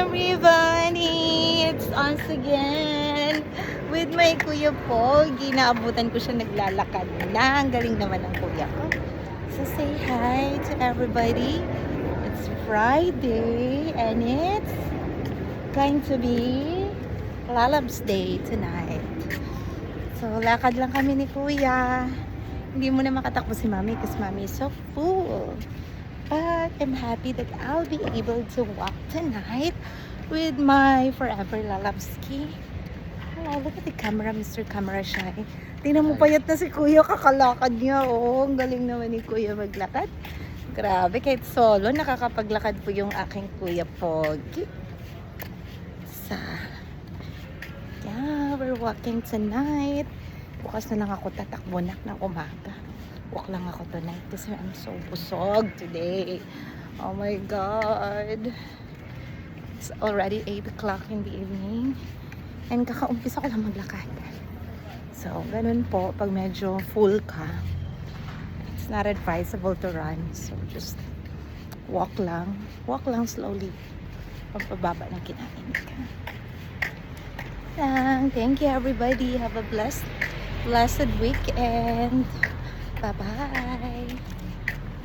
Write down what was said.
Everybody, it's us again with my Kuya Pogi. Naabutan ko siya naglalakad na. Ang galing naman ng kuya ko. So say hi to everybody. It's Friday and it's going to be Lalab's Day tonight. So lakad lang kami ni Kuya. Hindi mo na makatakbo si Mami because Mami is so full. But I'm happy that I'll be able to walk tonight with my forever Lalabski. Oh, look at the camera, Mr. Camera Shy. Tingnan mo, payat na si Kuya, kakalakad niya. Oh, ang galing naman ni Kuya maglakad. Grabe, kahit solo, nakakapaglakad po yung aking Kuya Pogi. So, yeah, we're walking tonight. Bukas na lang ako tatakbo na ng umaga. Walk lang ako tonight kasi I'm so busog today. Oh my God. It's already 8 o'clock in the evening. And kakaumpisa ko lang maglakad. So, ganun po. Pag medyo full ka, it's not advisable to run. So, just walk lang. Walk lang slowly. Pagpababa ng kinain ka. Thank you everybody. Have a blessed weekend. Bye-bye.